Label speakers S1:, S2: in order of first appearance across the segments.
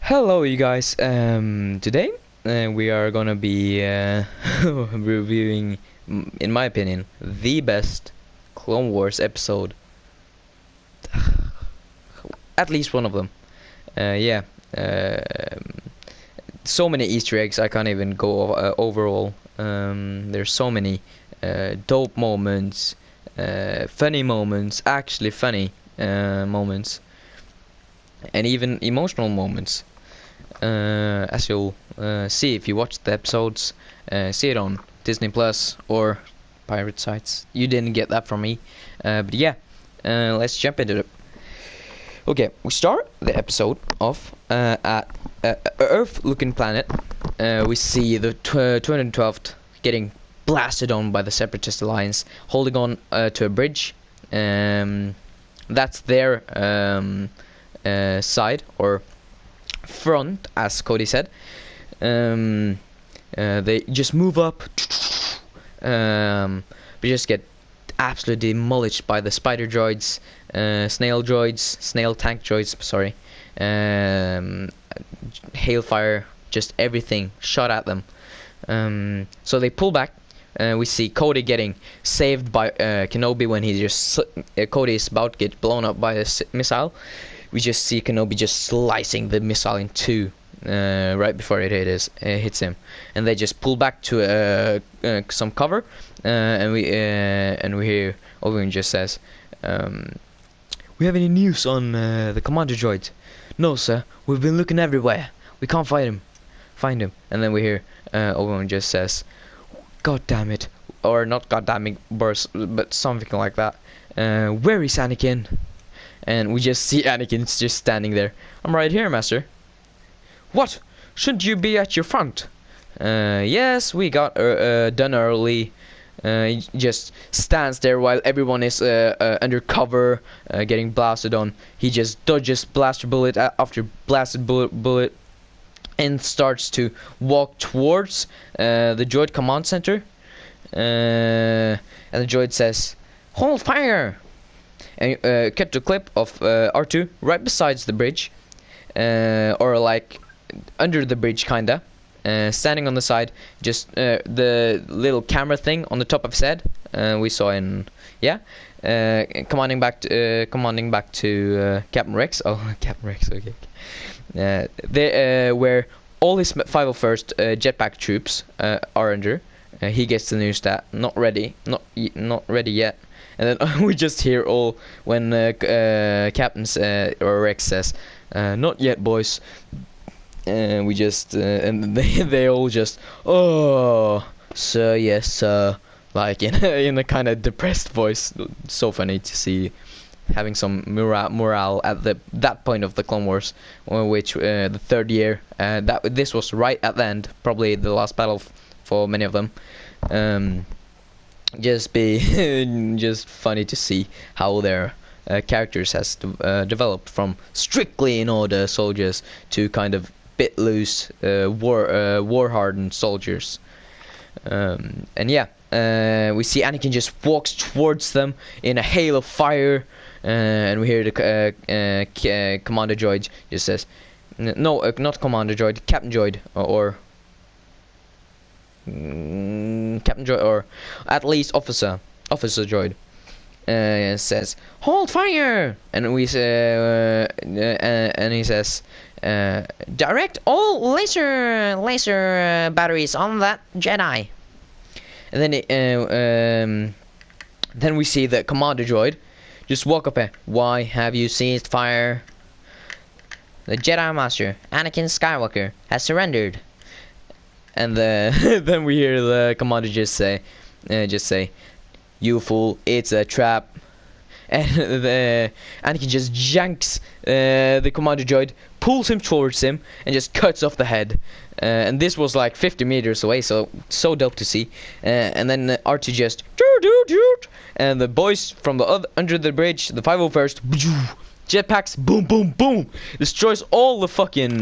S1: Hello, you guys. Today we are gonna be reviewing, in my opinion, the best Clone Wars episode. At least one of them. Yeah. So many Easter eggs. I can't even go overall. There's so many dope moments, funny moments, actually funny moments, and even emotional moments. As you'll see if you watch the episodes, see it on Disney Plus or pirate sites. You didn't get that from me, but yeah, let's jump into it. Okay, we start the episode off at Earth-looking planet. We see the 212th getting blasted on by the Separatist Alliance, holding on to a bridge. That's their side, or front, as Cody said. They just move up, we just get absolutely demolished by the spider droids, snail tank droids, sorry, hailfire, just everything shot at them. So they pull back. We see Cody getting saved by Kenobi when Cody is about to get blown up by a missile. We just see Kenobi just slicing the missile in two right before it hits him, and they just pull back to some cover, and we hear Obi-Wan just says, "We have any news on the commander droid?" "No, sir. We've been looking everywhere. We can't find him." And then we hear Obi-Wan just says, "God damn it," or not "God damn it," but something like that. "Where is Anakin?" And we just see Anakin's just standing there. "I'm right here, master." "What? Shouldn't you be at your front?" Yes, we got done early." He just stands there while everyone is under cover, getting blasted on. He just dodges blaster bullet after blasted bullet and starts to walk towards the droid command center. And the droid says, "Hold fire!" And cut to a clip of R2 right besides the bridge, or like under the bridge kinda, standing on the side, just the little camera thing on the top of his head. We saw in commanding back to Captain Rex. Oh, Captain Rex, okay. Where all his 501st jetpack troops are under. He gets the news that not ready yet. And then we just hear all when Captain or Rex says, "Not yet, boys." And we just and they all just, "Oh, sir, yes, sir," like in a kind of depressed voice. So funny to see, having some morale at that point of the Clone Wars, which the third year. This was right at the end, probably the last battle for many of them. Just funny to see how their characters has developed from strictly in order soldiers to kind of bit loose war hardened soldiers. And yeah, we see Anakin just walks towards them in a hail of fire, and we hear the commander droid just says, no, not commander droid, Captain droid, or Captain droid, or at least officer droid, says, "Hold fire!" And we say, and he says, "Direct all laser batteries on that Jedi." And then we see the commander droid just walk up here. "Why have you ceased fire? The Jedi Master, Anakin Skywalker, has surrendered." And then we hear the commander just say, "You fool, it's a trap." And Anakin just janks the commander droid, pulls him towards him, and just cuts off the head. And this was like 50 meters away, so dope to see. And then R2 just, and the boys from the under the bridge, the 501st, jetpacks, boom, boom, boom, destroys all the fucking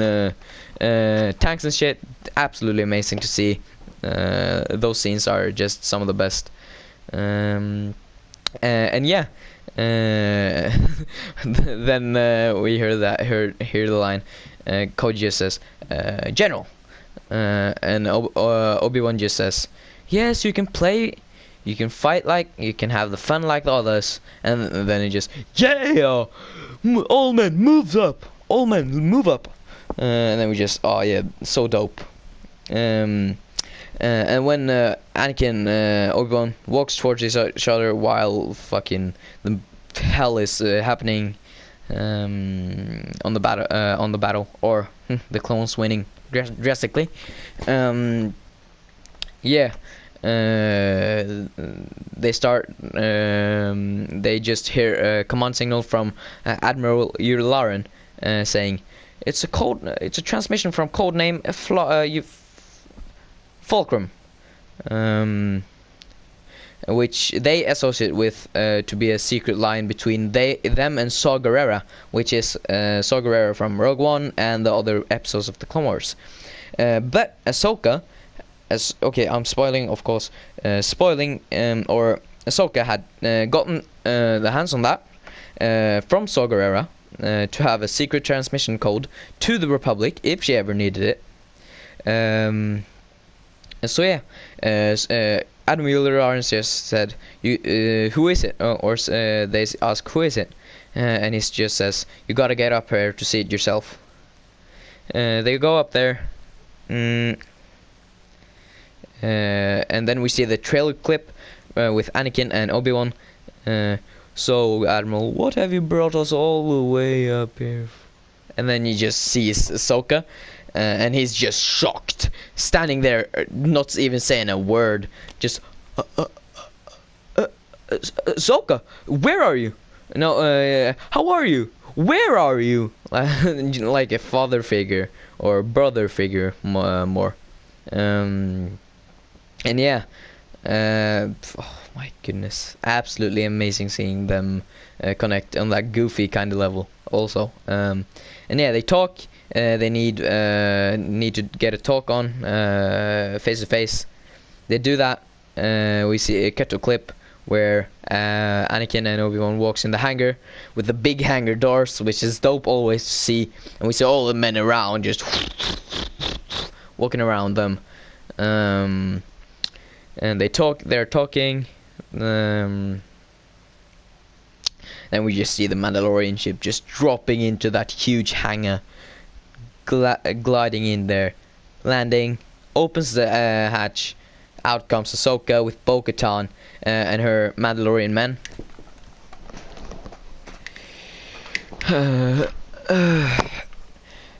S1: tanks and shit. Absolutely amazing to see. Those scenes are just some of the best. And yeah, Then we hear the line. Cody just says, "General," and Obi-Wan just says, "Yes, you can play, you can fight like, you can have the fun like the others." And then he just, "Yeah, all men moves up, all men move up." And then we just, oh yeah, so dope. And when Anakin Obi-Wan walks towards each other while fucking the hell is happening on the battle, or the clones winning drastically. Yeah. They start. They just hear a command signal from Admiral Yularen saying, "It's a code. It's a transmission from codename Fulcrum," which they associate with to be a secret line between them and Saw Gerrera, which is Saw Gerrera from Rogue One and the other episodes of the Clone Wars. But Ahsoka, I'm spoiling, of course. Or Ahsoka had gotten the hands on that from Saw Gerrera to have a secret transmission code to the Republic if she ever needed it. So yeah, Admiral Lawrence just said, "Who is it?" They ask, "Who is it?" And he just says, "You gotta get up here to see it yourself." They go up there, and then we see the trailer clip with Anakin and Obi-Wan. "So, Admiral, what have you brought us all the way up here?" And then you just sees Ahsoka. And he's just shocked, standing there, not even saying a word, just, "Ahsoka, where are you? No, how are you? Where are you?" Like a father figure or brother figure, more. And yeah, oh my goodness, absolutely amazing seeing them connect on that goofy kind of level. Also, and yeah, they talk. They need to get a talk on face to face. They do that. We see a cut to clip where Anakin and Obi-Wan walks in the hangar with the big hangar doors, which is dope always to see. And we see all the men around just walking around them. And they talk. They're talking. And we just see the Mandalorian ship just dropping into that huge hangar. Gliding in there, landing, opens the hatch. Out comes Ahsoka with Bo-Katan and her Mandalorian men.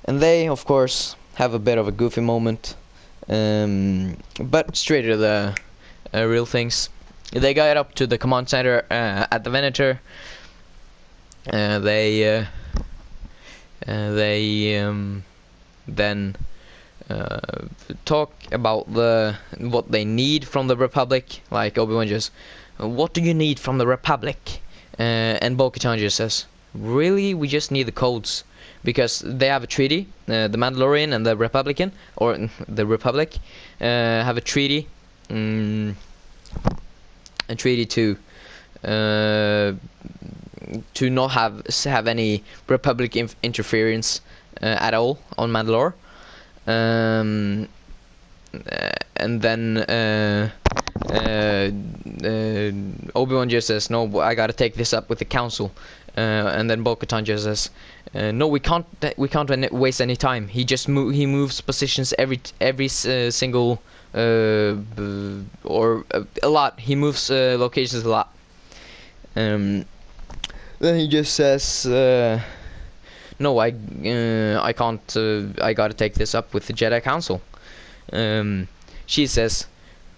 S1: And they, of course, have a bit of a goofy moment, but straight to the real things. They get up to the command center at the Venator. Then talk about what they need from the Republic. Like Obi-Wan just, "What do you need from the Republic?" And Bo-Katan just says, "Really, we just need the codes, because they have a treaty. The Mandalorian and the Republican, or the Republic, have a treaty, to not have any Republic interference at all on Mandalore." And then Obi-Wan just says, "No, I gotta take this up with the council." And then Bo-Katan just says, "No, we can't waste any time." He just moves positions every single or a lot. He moves locations a lot. Then he just says, "No, I can't. I gotta take this up with the Jedi Council." She says,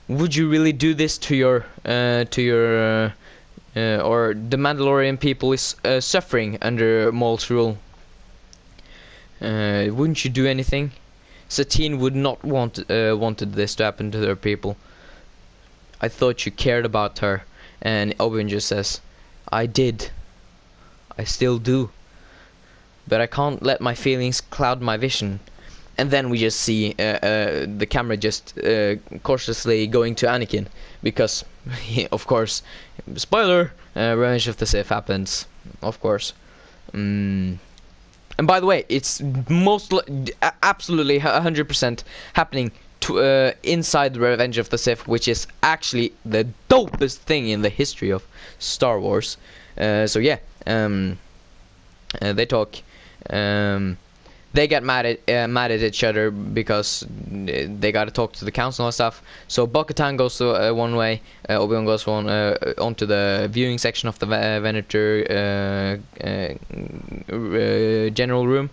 S1: "Would you really do this to your or the Mandalorian people is suffering under Maul's rule? Wouldn't you do anything? Satine would not wanted this to happen to their people. I thought you cared about her." And Obi-Wan just says, "I did. I still do. But I can't let my feelings cloud my vision. and then we just see the camera just cautiously going to Anakin, because of course, spoiler, Revenge of the Sith happens, of course. And by the way, it's absolutely 100% happening to inside the Revenge of the Sith, which is actually the dopest thing in the history of Star Wars. So yeah, they talk. They get mad at each other because they gotta talk to the council and stuff. So Bo-Katan goes one way, Obi-Wan goes onto the viewing section of the Venator general room,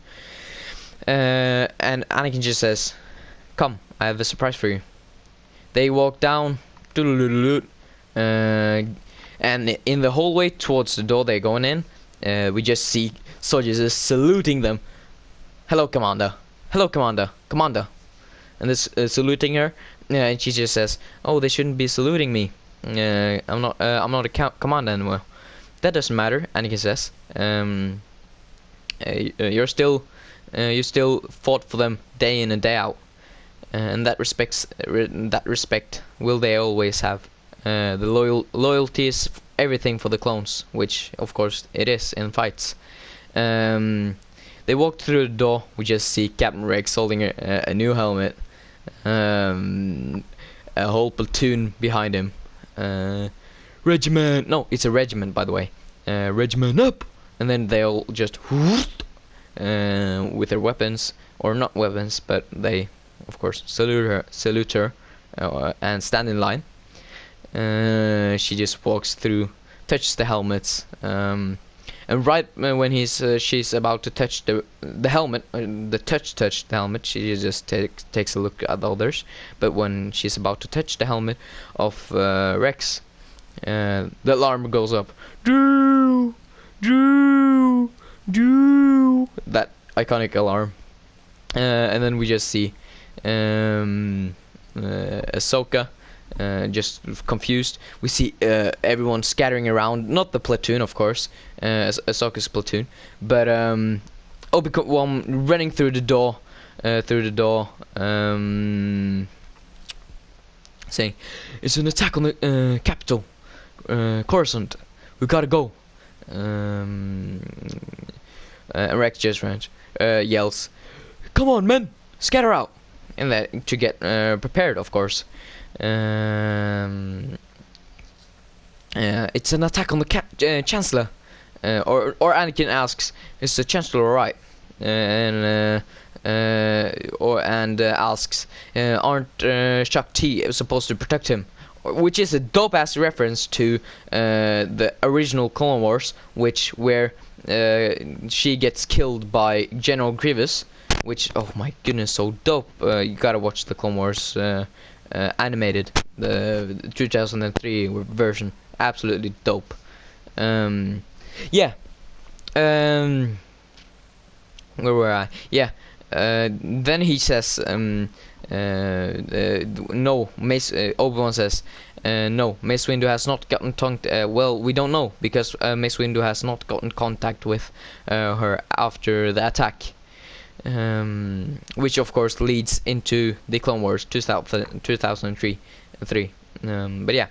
S1: and Anakin just says, "Come, I have a surprise for you." They walk down, and in the hallway towards the door they're going in, we just see soldiers just saluting them. "Hello, Commander. Hello, Commander. Commander." And this saluting her, and she just says, "Oh, they shouldn't be saluting me. I'm not a commander anymore." "That doesn't matter," Anakin says. You still fought for them day in and day out, and that respect will they always have. The loyalty is everything for the clones, which of course it is in fights. They walk through the door. We just see Captain Rex holding a new helmet, a whole platoon behind him. Regiment, no, it's a regiment, by the way. Regiment up, and then they all just with their weapons, or not weapons, but they, of course, salute her, and stand in line. She just walks through, touches the helmets. And right when she's about to touch the helmet, touch the helmet, she just takes a look at the others. But when she's about to touch the helmet of Rex, the alarm goes up. Do, do, do. That iconic alarm. And then we just see Ahsoka. Just confused. We see everyone scattering around, not the platoon, of course, Ahsoka's platoon, but Obi-Wan running through the door, saying, "It's an attack on the capital, Coruscant. We gotta go." Rex just yells, "Come on, men, scatter out!" And that to get prepared, of course. It's an attack on the Chancellor, or Anakin asks, "Is the Chancellor alright?" Asks, "Aren't Shaak Ti supposed to protect him?" Which is a dope ass reference to the original Clone Wars, where she gets killed by General Grievous, which, oh my goodness, so dope. You gotta watch the Clone Wars animated, the 2003 version. Absolutely dope. Yeah. Where were I? Yeah. Then he says, no, Mace, Obi-Wan says, no, Mace Windu has not gotten well, we don't know, because Mace Windu has not gotten contact with her after the attack. Which of course leads into the Clone Wars 2003. But yeah,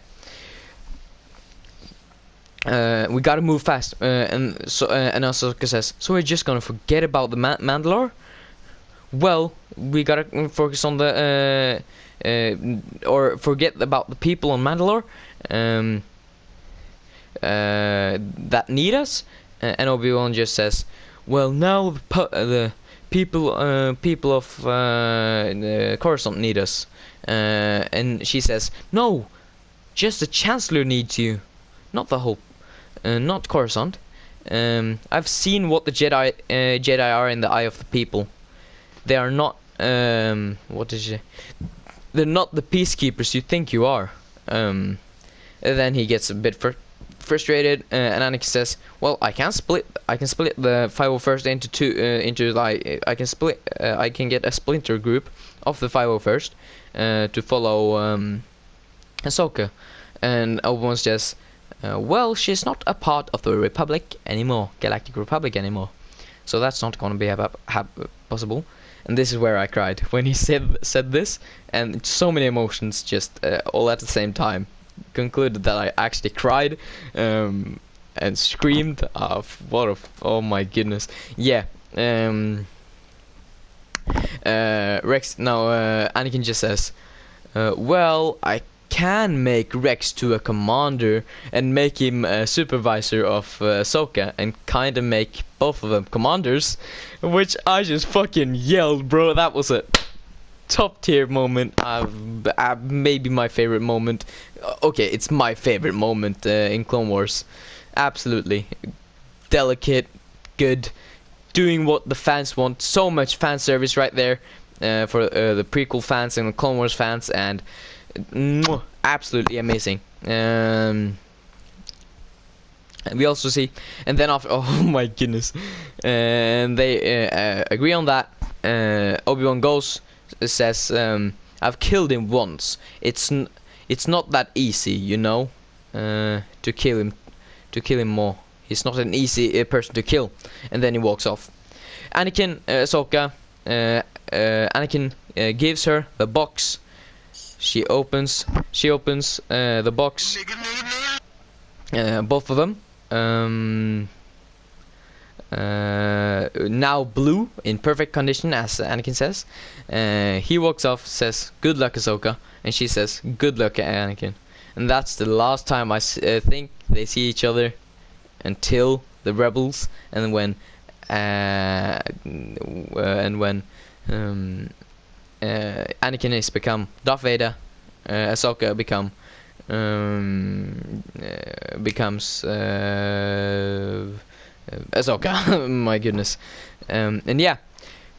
S1: we gotta move fast. And Ahsoka says, "So we're just gonna forget about the Mandalore? Well, we gotta focus on the or forget about the people on Mandalore that need us." And Obi-Wan just says, "Well, now the people of Coruscant need us." And she says, "No, just the Chancellor needs you, not the whole, not Coruscant. I've seen what the Jedi are in the eye of the people. They are not they're not the peacekeepers you think you are." And then he gets a bit frustrated, and Anakin says, "Well, I can split the 501st into two, I can get a splinter group of the 501st to follow Ahsoka." And Obi-Wan's just, "Well, she's not a part of the Republic anymore, Galactic Republic anymore. so that's not gonna be possible. And this is where I cried when he said this, and so many emotions just all at the same time concluded that I actually cried and screamed. Oh my goodness, yeah. Rex. No, Anakin just says, well, I can make Rex to a commander and make him a supervisor of Ahsoka and kind of make both of them commanders, which I just fucking yelled, bro. That was a top tier moment. Maybe my favorite moment. Okay, it's my favorite moment in Clone Wars. Absolutely delicate, good, doing what the fans want. So much fan service right there for the prequel fans and the Clone Wars fans, and absolutely amazing. And we also see, and then after, oh my goodness, and they agree on that. Obi-Wan says, I've killed him once. It's not that easy, you know, to kill him more. He's not an easy person to kill. And then he walks off. Ahsoka, Anakin gives her the box. She opens the box. Both of them. Now blue, in perfect condition, as Anakin says. He walks off, says, "Good luck, Ahsoka," and she says, "Good luck, Anakin." And that's the last time I think they see each other until the Rebels, and when Anakin is become Darth Vader, Ahsoka becomes Ahsoka. My goodness. And yeah,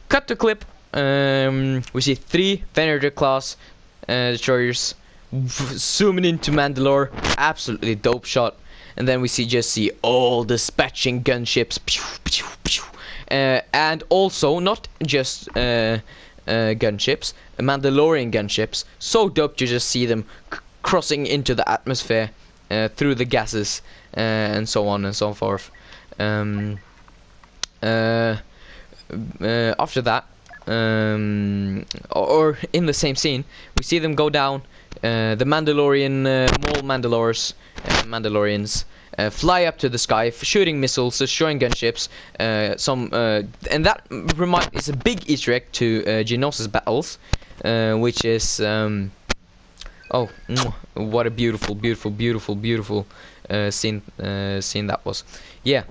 S1: cut to clip. We see 3 Venator class destroyers zooming into Mandalore. Absolutely dope shot. And then we see all dispatching gunships. And also not just gunships, Mandalorian gunships. So dope to just see them crossing into the atmosphere through the gases and so on and so forth. After that, or in the same scene, we see them go down. The Mandalorian Mandalorians fly up to the sky, shooting missiles, destroying gunships. And that is a big Easter egg to Geonosis battles, which is oh, what a beautiful scene that was. Yeah,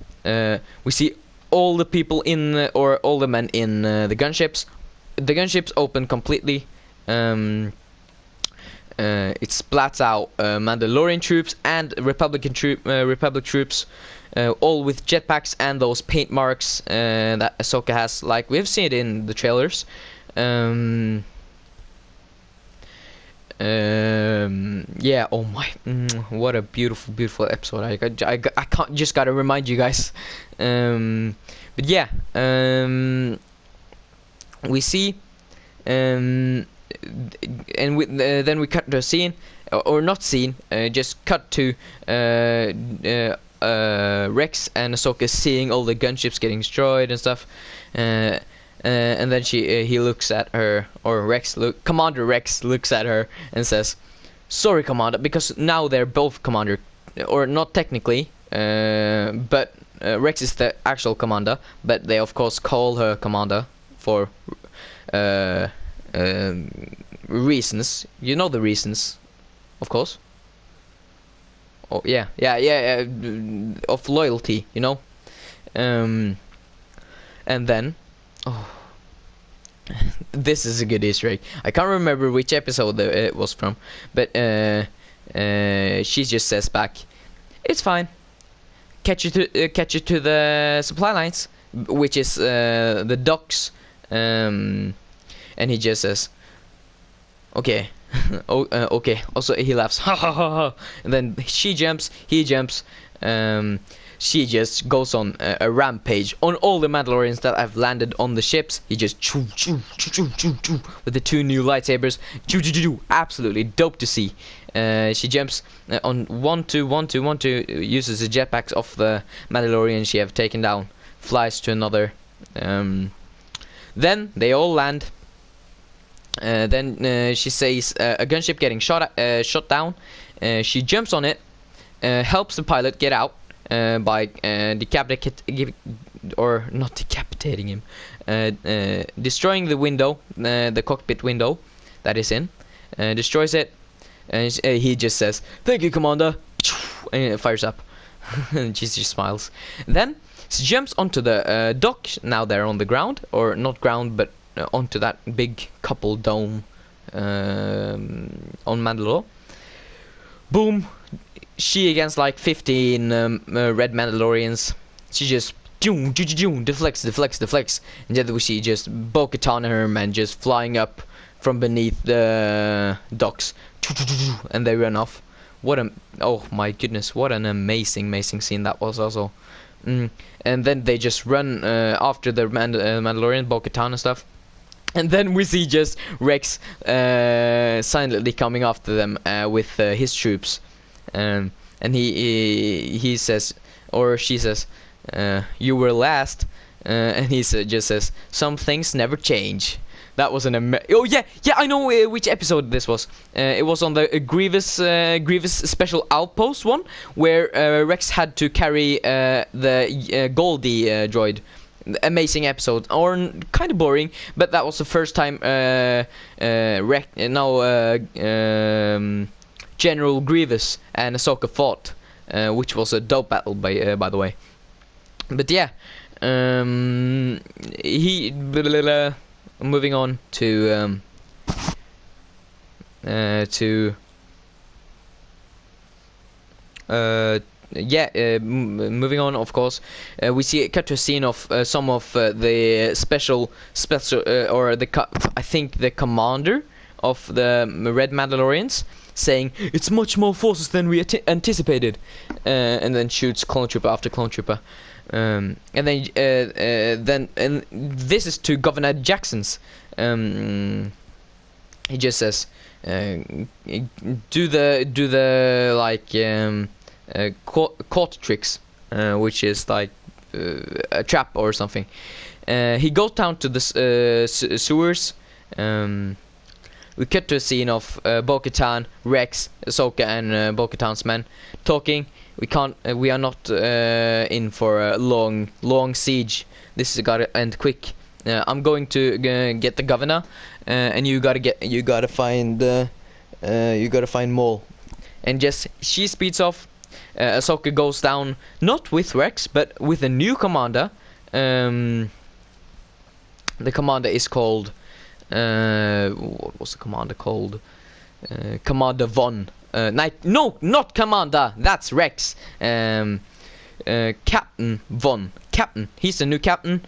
S1: we see all the people or all the men in the gunships. The gunships open completely. It splats out Mandalorian troops and Republic troops, all with jetpacks and those paint marks that Ahsoka has, like we've seen it in the trailers. Yeah, oh my, what a beautiful episode. I can't, just gotta remind you guys. But yeah, we see, and then we cut to a scene, or not scene, just cut to Rex and Ahsoka seeing all the gunships getting destroyed and stuff. And then he looks at her, or Commander Rex looks at her and says, "Sorry, Commander," because now they're both Commander, or not technically, but Rex is the actual Commander, but they of course call her Commander for reasons. You know the reasons, of course. Oh yeah, of loyalty, you know. And then, oh, this is a good Easter egg. I can't remember which episode it was from, but she just says back, "It's fine. Catch you to the supply lines," which is the docks. And he just says, "Okay." Okay. Also, he laughs, ha ha ha ha. And then she jumps, he jumps. She just goes on a rampage on all the Mandalorians that have landed on the ships. He just choo choo choo choo choo choo with the 2 new lightsabers. Choo choo choo choo. Absolutely dope to see. She jumps on 1-2, uses the jetpacks of the Mandalorian she have taken down, flies to another Then they all land. Then she says a gunship getting shot down. She jumps on it, helps the pilot get out by decapitating him, destroying the window, the cockpit window that is in, destroys it, and he just says, "Thank you, Commander," and it fires up. And she just smiles. Then she jumps onto the dock. Now they're on the ground, or not ground, but onto that big couple dome on Mandalore. Boom! She against like 15 red Mandalorians. She just deflects. And then we see just Bo-Katan and her men just flying up from beneath the docks, and they run off. Oh my goodness! What an amazing scene that was also. And then they just run after the Mandalorian, Bo-Katan and stuff. And then we see just Rex silently coming after them with his troops, and he says, or she says, "You were last," and he just says, "Some things never change." That was oh yeah, I know which episode this was. It was on the Grievous Special Outpost one, where Rex had to carry the Goldie droid. Amazing episode, or kind of boring, but that was the first time General Grievous and Ahsoka fought, which was a dope battle by the way. But yeah, moving on to moving on, of course, we cut to a scene of some of the special or I think the commander of the Red Mandalorians saying it's much more forces than we anticipated, and then shoots clone trooper after clone trooper, and then this is to Governor Jackson's. He just says, do the like caught tricks, which is like a trap or something. He goes down to the sewers. We cut to a scene of Bo-Katan, Rex, Ahsoka, and Bo-Katan's men talking. We are not in for a long siege. This has got to end quick. I'm going to get the governor, and you gotta find Maul. And just she speeds off. Ahsoka goes down, not with Rex, but with a new commander. The commander is called... what was the commander called? Commander Von. No, not Commander. That's Rex. Captain Von. Captain. He's the new captain.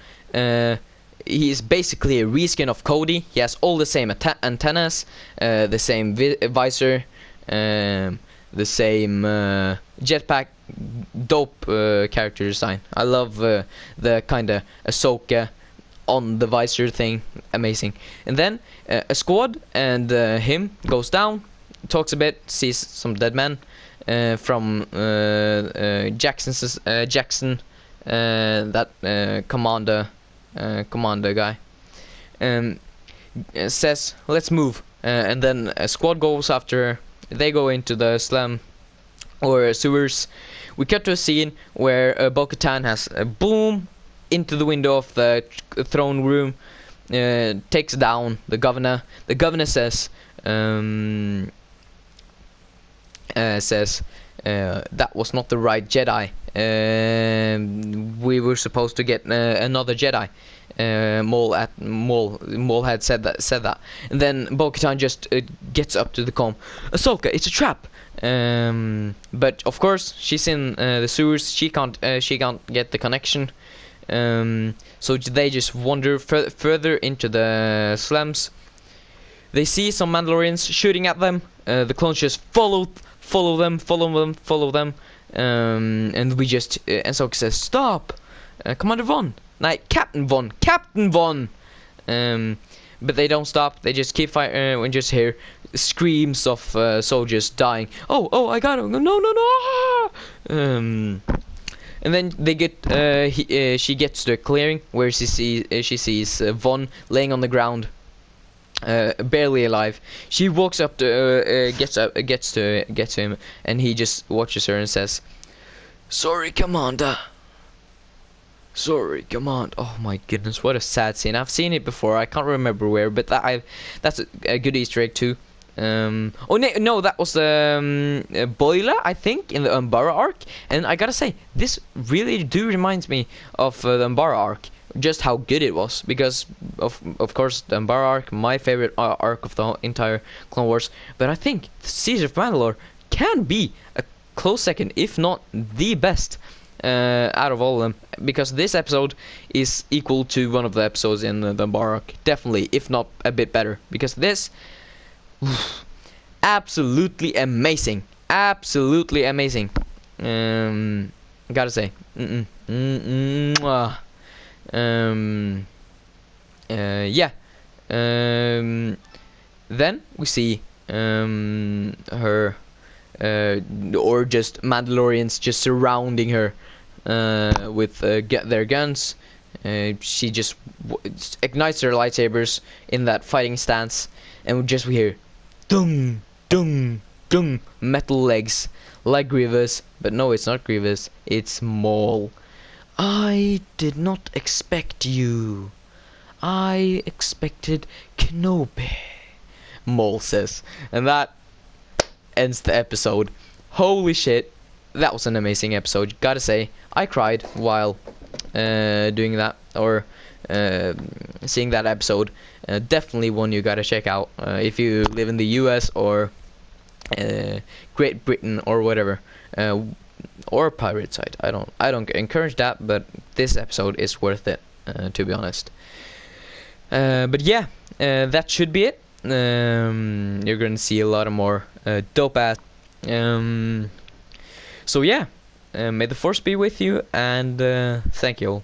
S1: He is basically a reskin of Cody. He has all the same antennas, the same visor, the same jetpack. Dope character design. I love the kind of Ahsoka on the visor thing. Amazing. And then a squad and him goes down, talks a bit, sees some dead men from Jackson, that commander guy, says let's move, and then a squad goes after. They go into the slum or sewers. We cut to a scene where Bo-Katan has a boom into the window of the throne room, takes down the governor. The governor says that was not the right Jedi. We were supposed to get another Jedi. Maul had said that, and then Bo-Katan just gets up to the comm. Ahsoka, it's a trap. But of course she's in the sewers. She can't get the connection. So they just wander further into the slums. They see some Mandalorians shooting at them. The clones just follow them. And we just and Ahsoka says, "Stop, Commander Von." Like Captain Von. But they don't stop. They just keep fighting. We just hear screams of soldiers dying. Oh, I got him. No. And then they get she gets to the clearing where she sees Von laying on the ground, barely alive. She walks up to gets to him, and he just watches her and says, "Sorry, Commander. Sorry, Commander." Oh my goodness, what a sad scene. I've seen it before. I can't remember where, but that's a good Easter egg too. Oh no, that was Boiler, I think, in the Umbara arc. And I gotta say, this really reminds me of the Umbara arc, just how good it was. Because of course the Umbara arc, my favorite arc of the entire Clone Wars. But I think Siege of Mandalore can be a close second, if not the best out of all of them. Because this episode is equal to one of the episodes in the Umbara arc, definitely, if not a bit better. Because this. Absolutely amazing. Absolutely amazing. Gotta say. Yeah. Then we see her or just Mandalorians just surrounding her with their guns. She just ignites her lightsabers in that fighting stance, and we hear dung, dung, dung, metal legs, like Grievous, but no, it's not Grievous, it's Maul. "I did not expect you. I expected Kenobi," Maul says. And that ends the episode. Holy shit, that was an amazing episode, gotta say. I cried while doing that, or seeing that episode. Definitely one you gotta check out if you live in the US or Great Britain or whatever, or pirate side. I don't encourage that, but this episode is worth it, to be honest. But yeah, that should be it. You're gonna see a lot of more dope ass. So yeah, may the force be with you, and thank you all.